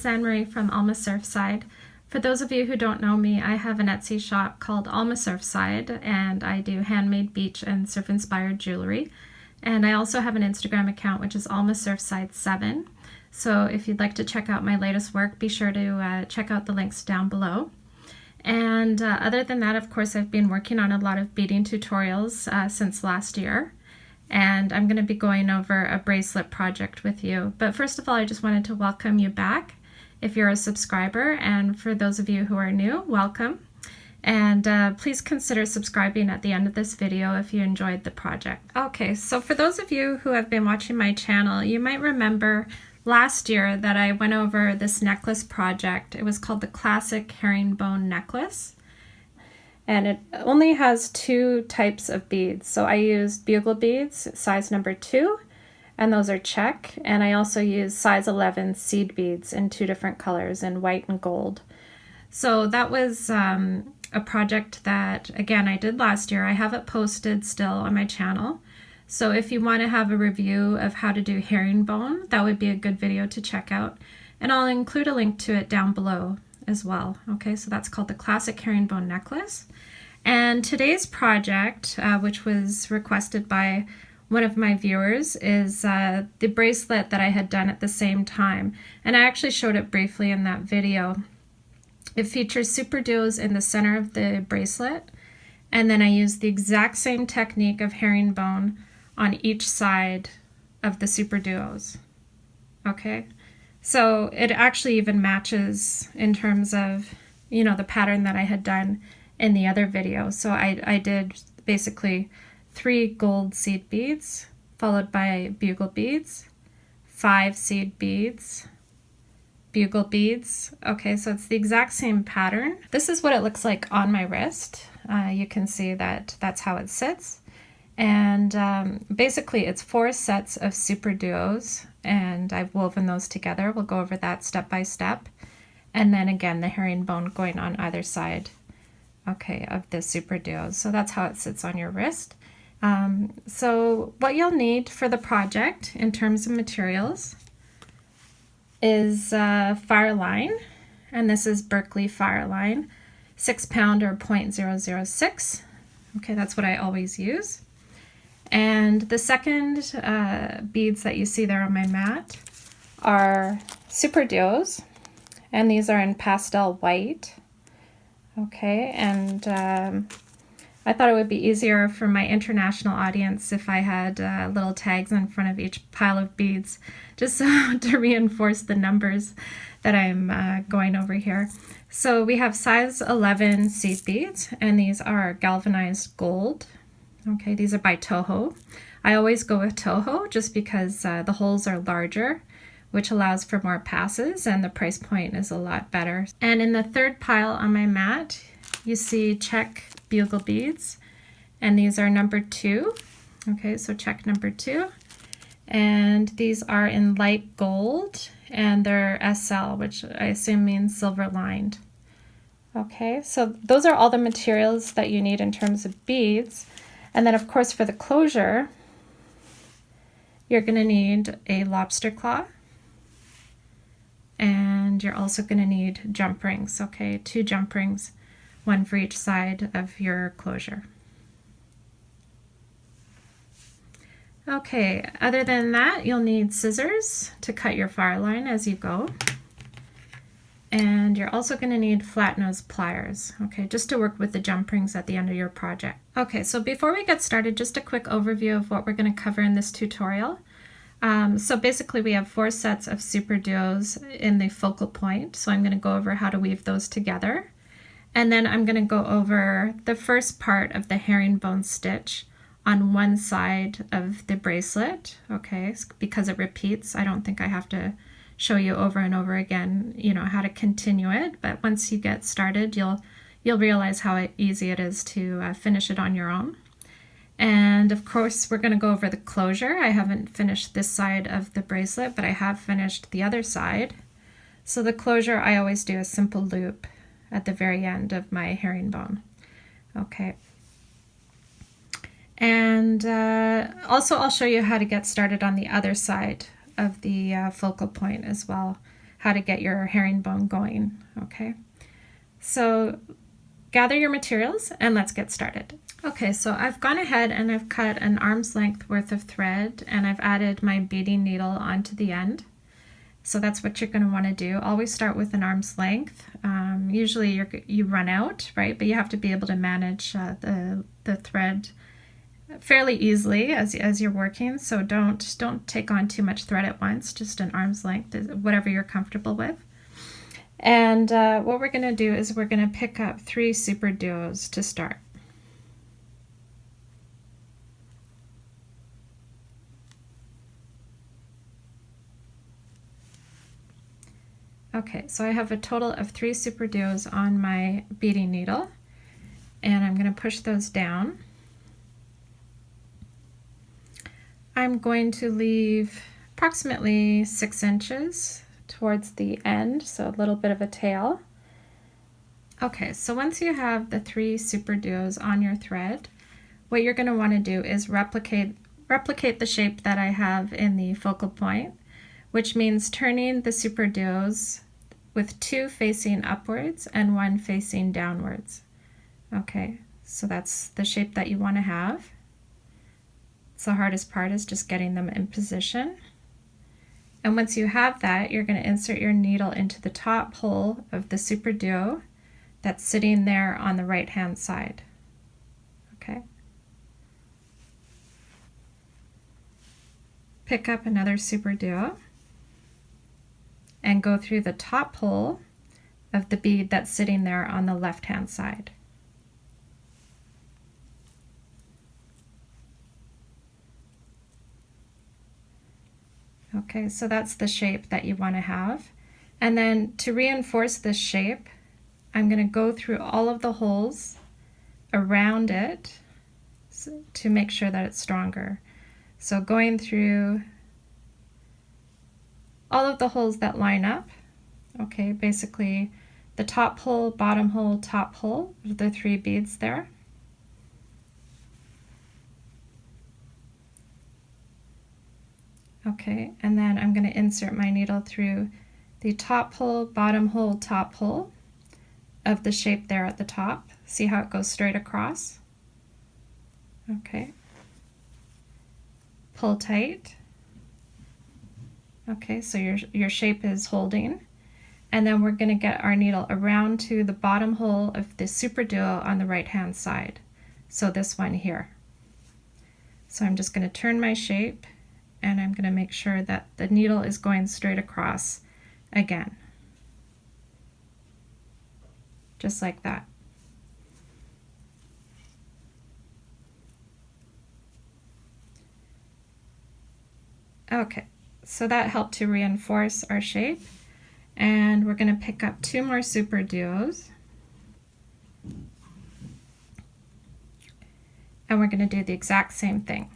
is Anne-Marie from Alma Surfside. For those of you who don't know me, I have an Etsy shop called Alma Surfside, and I do handmade beach and surf-inspired jewelry. And I also have an Instagram account, which is Alma Surfside 7. So if you'd like to check out my latest work, be sure to check out the links down below. And other than that, of course, I've been working on a lot of beading tutorials since last year. And I'm going to be going over a bracelet project with you. But first of all, I just wanted to welcome you back if you're a subscriber. And for those of you who are new, welcome. And please consider subscribing at the end of this video if you enjoyed the project. Okay, so for those of you who have been watching my channel, you might remember last year that I went over this necklace project. It was called the Classic Herringbone Necklace. And it only has two types of beads. So I used bugle beads, size number 2, and those are check. And I also used size 11 seed beads in 2 different colors, in white and gold. So that was a project that, again, I did last year. I have it posted still on my channel. So if you want to have a review of how to do herringbone, that would be a good video to check out. And I'll include a link to it down below as well. Okay, so that's called the Classic Herringbone Necklace. And today's project, which was requested by one of my viewers, is the bracelet that I had done at the same time. And I actually showed it briefly in that video. It features superduos in the center of the bracelet, and then I used the exact same technique of herringbone on each side of the superduos. Okay, so it actually even matches in terms of, you know, the pattern that I had done in the other video. So I did basically 3 gold seed beads followed by bugle beads, 5 seed beads, bugle beads. Okay, so it's the exact same pattern. This is what it looks like on my wrist. You can see that that's how it sits. And basically it's 4 sets of superduos, and I've woven those together. We'll go over that step by step. And then again, the herringbone going on either side, okay, of the superduos. So that's how it sits on your wrist. So what you'll need for the project in terms of materials is fire line, and this is Berkeley fire line, 6-pound or 0.006. Okay, that's what I always use. And the second beads that you see there on my mat are superduos, and these are in pastel white. Okay, and I thought it would be easier for my international audience if I had little tags in front of each pile of beads, just so to reinforce the numbers that I'm going over here. So we have size 11 seed beads, and these are galvanized gold. Okay, these are by Toho. I always go with Toho just because the holes are larger, which allows for more passes, and the price point is a lot better. And in the third pile on my mat, you see check bugle beads, and these are number 2. Okay, so check number 2. And these are in light gold, and they're SL, which I assume means silver lined. Okay, so those are all the materials that you need in terms of beads. And then of course for the closure, you're going to need a lobster claw, and you're also going to need jump rings. Okay, 2 jump rings, 1 for each side of your closure. Okay, other than that, you'll need scissors to cut your fire line as you go. And you're also going to need flat nose pliers, okay, just to work with the jump rings at the end of your project. Okay, so before we get started, just a quick overview of what we're going to cover in this tutorial. So basically we have 4 sets of superduos in the focal point, so I'm going to go over how to weave those together. And then I'm going to go over the first part of the herringbone stitch on one side of the bracelet, okay, because it repeats. I don't think I have to show you over and over again, you know, how to continue it, but once you get started, you'll realize how easy it is to finish it on your own. And of course, we're going to go over the closure. I haven't finished this side of the bracelet, but I have finished the other side. So the closure, I always do a simple loop at the very end of my herringbone. Okay. And also I'll show you how to get started on the other side of the focal point as well, how to get your herringbone going. Okay, so gather your materials and let's get started. Okay, so I've gone ahead and I've cut an arm's length worth of thread, and I've added my beading needle onto the end. So that's what you're going to want to do. Always start with an arm's length. Usually you run out, right? But you have to be able to manage the thread fairly easily as you're working. So don't take on too much thread at once. Just an arm's length, whatever you're comfortable with. And what we're going to do is we're going to pick up 3 superduos to start. Okay, so I have a total of 3 superduos on my beading needle, and I'm going to push those down. I'm going to leave approximately 6 inches towards the end, so a little bit of a tail. Okay, so once you have the 3 superduos on your thread, what you're going to want to do is replicate the shape that I have in the focal point, which means turning the superduos with 2 facing upwards and 1 facing downwards. Okay, so that's the shape that you want to have. So the hardest part is just getting them in position. And once you have that, you're going to insert your needle into the top hole of the superduo that's sitting there on the right hand side. Okay. Pick up another superduo and go through the top hole of the bead that's sitting there on the left hand side. Okay, so that's the shape that you want to have. And then to reinforce this shape, I'm going to go through all of the holes around it to make sure that it's stronger. So going through all of the holes that line up, okay, basically the top hole, bottom hole, top hole, the 3 beads there. Okay, and then I'm going to insert my needle through the top hole, bottom hole, top hole of the shape there at the top. See how it goes straight across? Okay. Pull tight. Okay, so your shape is holding. And then we're going to get our needle around to the bottom hole of the superduo on the right hand side. So this one here. So I'm just going to turn my shape, and I'm going to make sure that the needle is going straight across again. Just like that. Okay, so that helped to reinforce our shape. And we're going to pick up 2 more superduos. And we're going to do the exact same thing.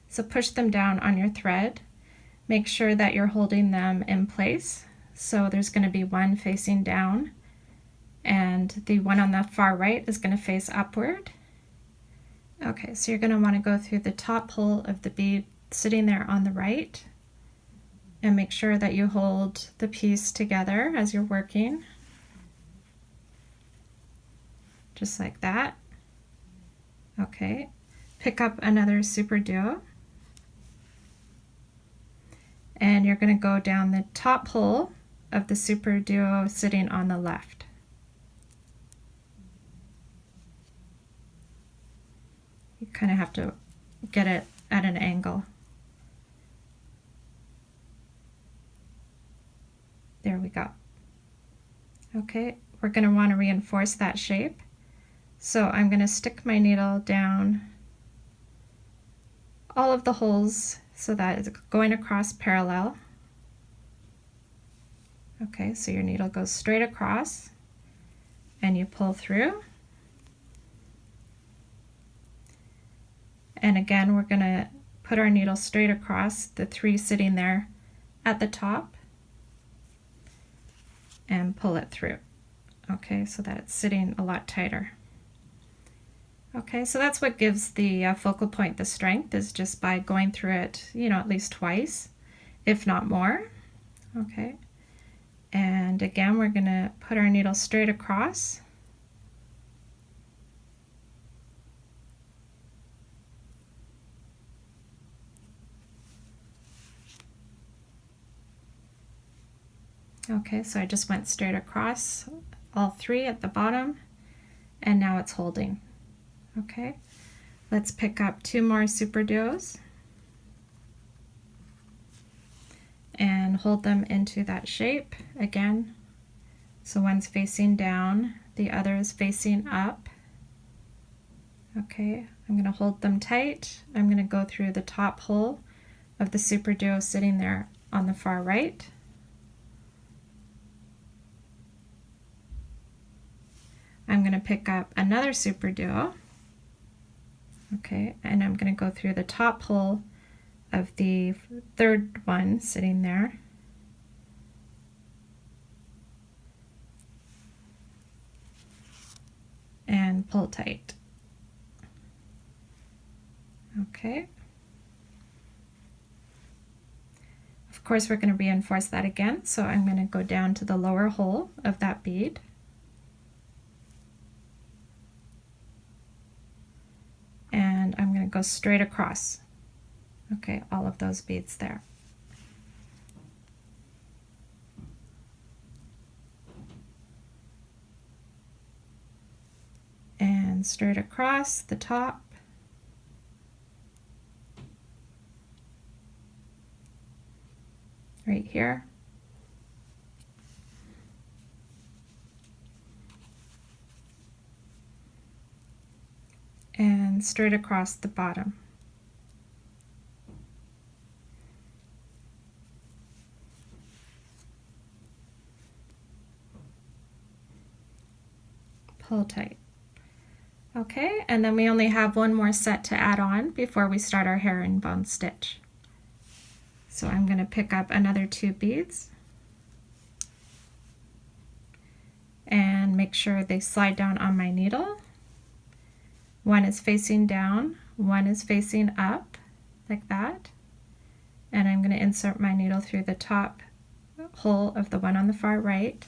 So push them down on your thread. Make sure that you're holding them in place. So there's going to be one facing down, and the one on the far right is going to face upward. Okay, so you're going to want to go through the top hole of the bead sitting there on the right, and make sure that you hold the piece together as you're working. Just like that. Okay, pick up another superduo, and you're going to go down the top hole of the superduo sitting on the left. You kind of have to get it at an angle. There we go. Okay, we're going to want to reinforce that shape. So I'm going to stick my needle down all of the holes so that it's going across parallel. Okay, so your needle goes straight across and you pull through. And again, we're going to put our needle straight across the 3 sitting there at the top and pull it through. Okay, so that it's sitting a lot tighter. Okay, so that's what gives the focal point the strength, is just by going through it, at least twice, if not more. Okay, And again, we're going to put our needle straight across. Okay, so I just went straight across all three at the bottom, and now it's holding. Okay, let's pick up 2 more superduos and hold them into that shape again. So one's facing down, the other is facing up. Okay, I'm going to hold them tight. I'm going to go through the top hole of the superduo sitting there on the far right. I'm going to pick up another superduo. Okay, and I'm going to go through the top hole of the third one sitting there. And pull tight. Okay. Of course, we're going to reinforce that again, so I'm going to go down to the lower hole of that bead. And I'm going to go straight across. Okay, all of those beads there. And straight across the top. Right here. And straight across the bottom. Pull tight. Okay, and then we only have one more set to add on before we start our herringbone stitch. So I'm going to pick up another 2 beads and make sure they slide down on my needle. One is facing down, one is facing up, like that. And I'm going to insert my needle through the top hole of the one on the far right.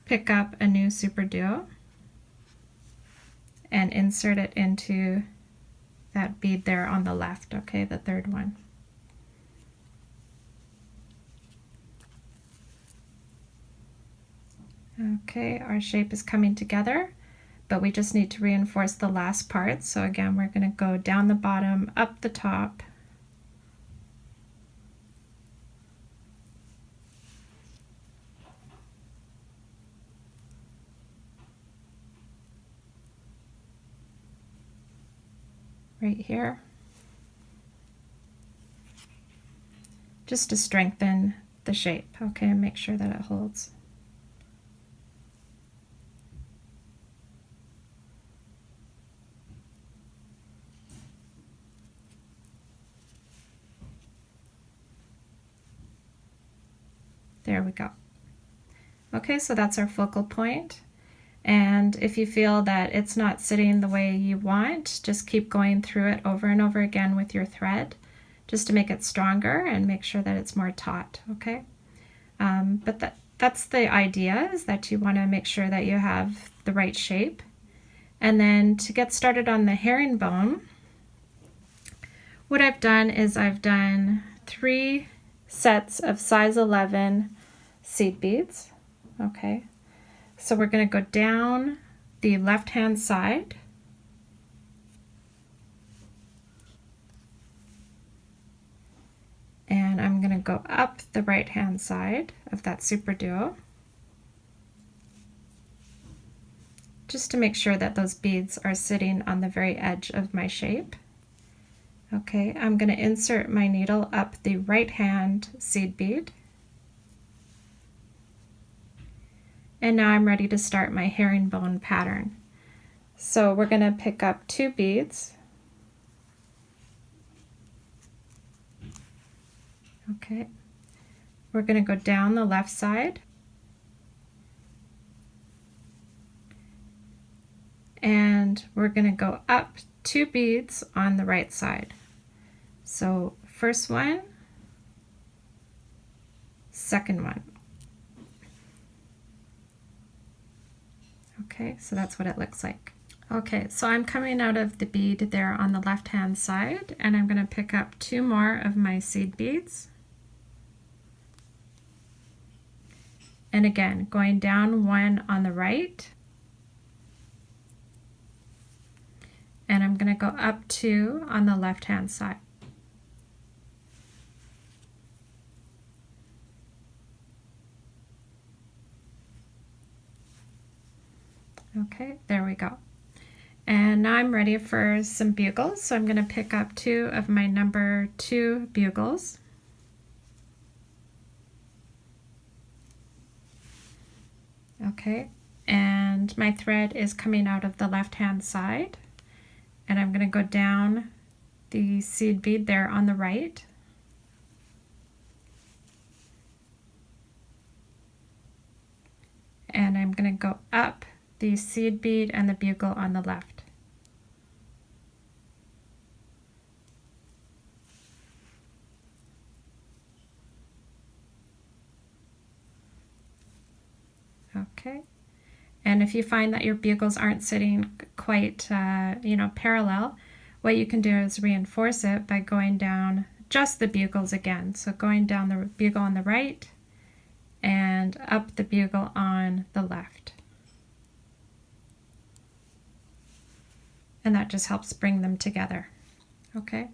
Pick up a new superduo and insert it into that bead there on the left, okay, the third one. Okay, our shape is coming together, but we just need to reinforce the last part. So again, we're going to go down the bottom, up the top, right here, just to strengthen the shape, okay, and make sure that it holds. There we go. Okay, so that's our focal point. And if you feel that it's not sitting the way you want, just keep going through it over and over again with your thread, just to make it stronger and make sure that it's more taut, okay? But that's the idea, is that you want to make sure that you have the right shape. And then to get started on the herringbone, what I've done is I've done 3 sets of size 11 seed beads, okay? So we're going to go down the left-hand side, and I'm going to go up the right-hand side of that superduo, just to make sure that those beads are sitting on the very edge of my shape. Okay, I'm going to insert my needle up the right-hand seed bead. And now I'm ready to start my herringbone pattern. So we're going to pick up 2 beads. Okay. We're going to go down the left side. And we're going to go up 2 beads on the right side. So first one, second one. Okay, so that's what it looks like. Okay, so I'm coming out of the bead there on the left hand side, and I'm going to pick up 2 more of my seed beads. And again, going down 1 on the right, and I'm going to go up 2 on the left hand side. Okay, there we go. And now I'm ready for some bugles, so I'm going to pick up 2 of my number 2 bugles. Okay, and my thread is coming out of the left hand side, and I'm going to go down the seed bead there on the right, and I'm going to go up the seed bead and the bugle on the left. Okay, and if you find that your bugles aren't sitting quite, parallel, what you can do is reinforce it by going down just the bugles again. So going down the bugle on the right and up the bugle on the left. And that just helps bring them together. Okay,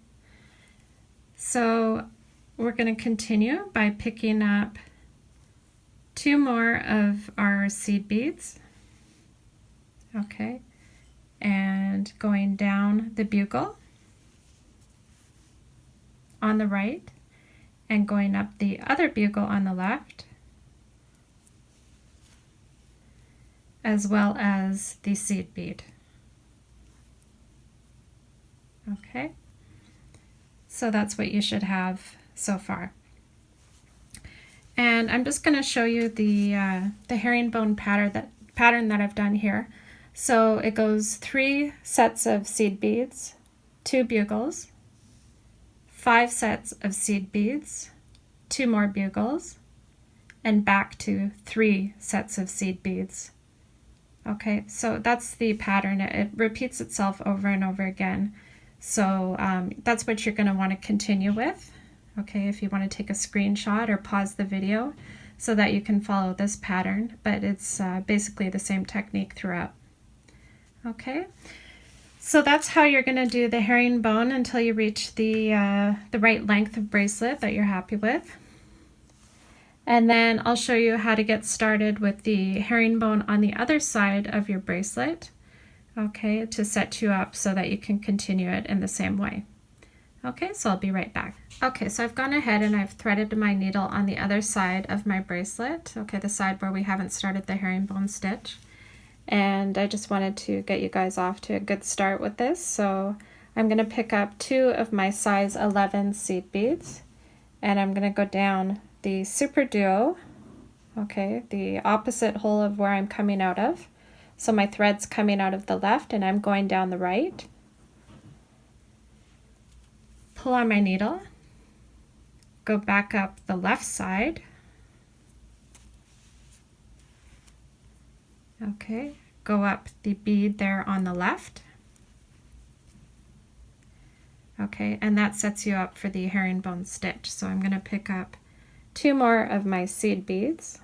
so we're going to continue by picking up 2 more of our seed beads, okay, and going down the bugle on the right and going up the other bugle on the left, as well as the seed bead. Okay, so that's what you should have so far. And I'm just going to show you the herringbone pattern that I've done here. So it goes 3 sets of seed beads, 2 bugles, 5 sets of seed beads, 2 more bugles, and back to 3 sets of seed beads. Okay, so that's the pattern. It repeats itself over and over again. So that's what you're going to want to continue with. Okay, if you want to take a screenshot or pause the video so that you can follow this pattern, but it's basically the same technique throughout. Okay, so that's how you're going to do the herringbone until you reach the right length of bracelet that you're happy with. And then I'll show you how to get started with the herringbone on the other side of your bracelet, okay, to set you up so that you can continue it in the same way. Okay, so I'll be right back. Okay, so I've gone ahead and I've threaded my needle on the other side of my bracelet, okay, the side where we haven't started the herringbone stitch. And I just wanted to get you guys off to a good start with this. So I'm going to pick up 2 of my size 11 seed beads, and I'm going to go down the Superduo, okay, the opposite hole of where I'm coming out of. So my thread's coming out of the left and I'm going down the right. Pull on my needle, go back up the left side, okay, go up the bead there on the left, okay, and that sets you up for the herringbone stitch. So I'm going to pick up 2 more of my seed beads,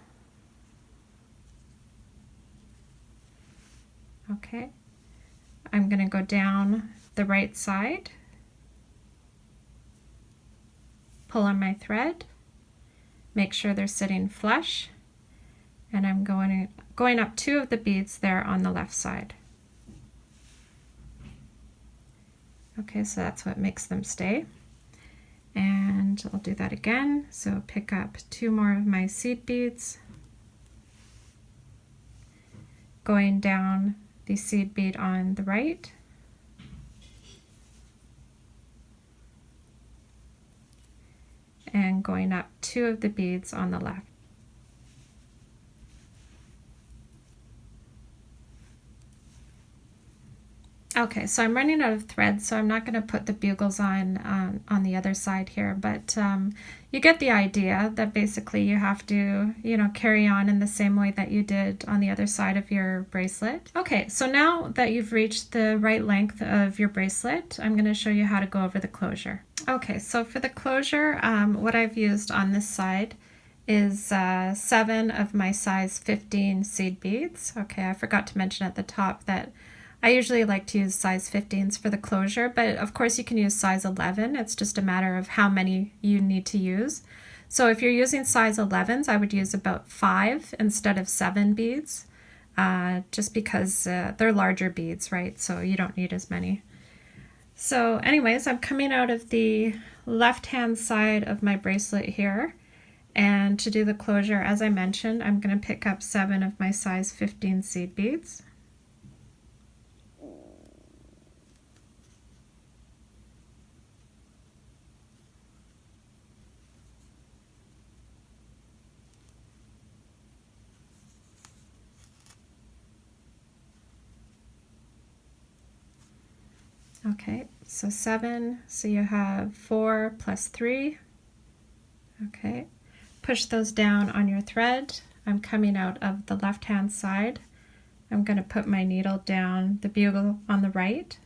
okay, I'm going to go down the right side, pull on my thread, make sure they're sitting flush, and I'm going up 2 of the beads there on the left side. Okay, so that's what makes them stay. And I'll do that again. So pick up 2 more of my seed beads, going down the seed bead on the right, and going up 2 of the beads on the left. Okay, so I'm running out of thread, so I'm not going to put the bugles on the other side here, but you get the idea that basically you have to, you know, carry on in the same way that you did on the other side of your bracelet. Okay, so now that you've reached the right length of your bracelet, I'm going to show you how to go over the closure. Okay, so for the closure, what I've used on this side is 7 of my size 15 seed beads. Okay, I forgot to mention at the top that I usually like to use size 15s for the closure, but of course you can use size 11. It's just a matter of how many you need to use. So if you're using size 11s, I would use about 5 instead of 7 beads, just because they're larger beads, right? So you don't need as many. So anyways, I'm coming out of the left-hand side of my bracelet here. And to do the closure, as I mentioned, I'm going to pick up 7 of my size 15 seed beads. Okay, so 7, so you have 4 plus 3. Okay, push those down on your thread. I'm coming out of the left-hand side. I'm going to put my needle down the bugle on the right.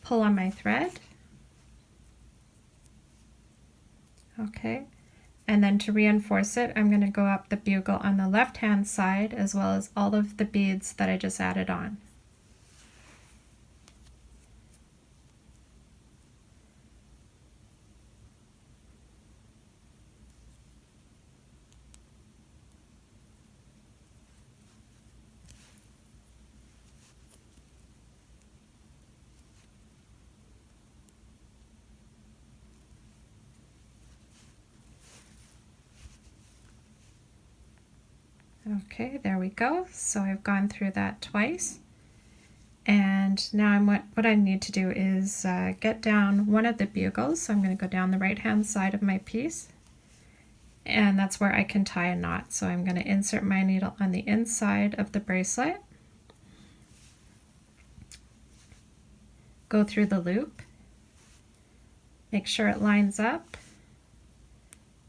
Pull on my thread. Okay. And then to reinforce it, I'm going to go up the bugle on the left-hand side as well as all of the beads that I just added on. Okay, there we go. So I've gone through that twice. And now what I need to do is get down one of the bugles. So I'm going to go down the right-hand side of my piece. And that's where I can tie a knot. So I'm going to insert my needle on the inside of the bracelet. Go through the loop. Make sure it lines up.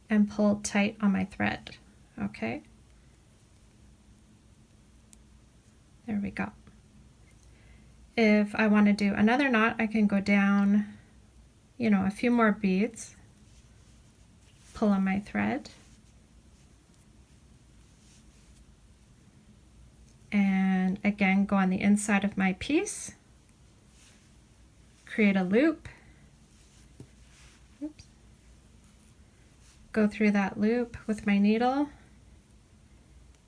And pull tight on my thread. Okay. There we go. If I want to do another knot, I can go down, you know, a few more beads, pull on my thread, and again go on the inside of my piece, create a loop, oops, go through that loop with my needle,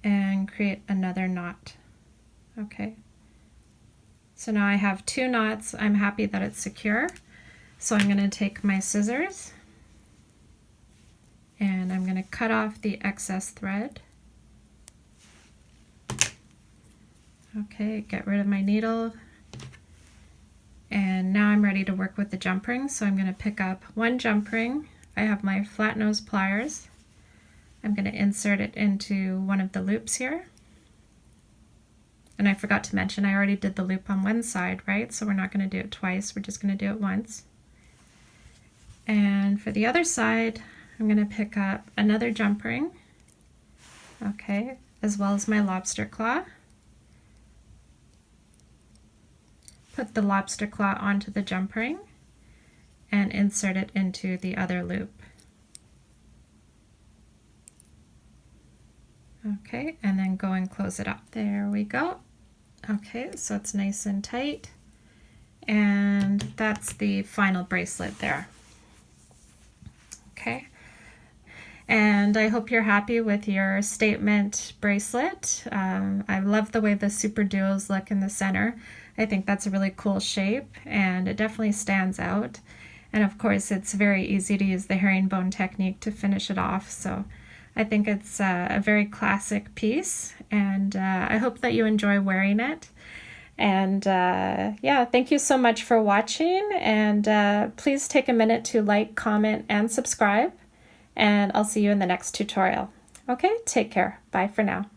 and create another knot. Okay, so now I have 2 knots. I'm happy that it's secure. So I'm going to take my scissors and I'm going to cut off the excess thread. Okay, get rid of my needle. And now I'm ready to work with the jump ring. So I'm going to pick up 1 jump ring. I have my flat nose pliers. I'm going to insert it into one of the loops here. And I forgot to mention, I already did the loop on one side, right? So we're not going to do it twice, we're just going to do it once. And for the other side, I'm going to pick up another jump ring, okay, as well as my lobster claw. Put the lobster claw onto the jump ring and insert it into the other loop. Okay, and then go and close it up. There we go. Okay, so it's nice and tight. And that's the final bracelet there. Okay. And I hope you're happy with your statement bracelet. I love the way the Superduos look in the center. I think that's a really cool shape and it definitely stands out. And of course, it's very easy to use the herringbone technique to finish it off. So I think it's a very classic piece, and I hope that you enjoy wearing it. And yeah, thank you so much for watching, and please take a minute to like, comment, and subscribe, and I'll see you in the next tutorial. Okay, take care. Bye for now.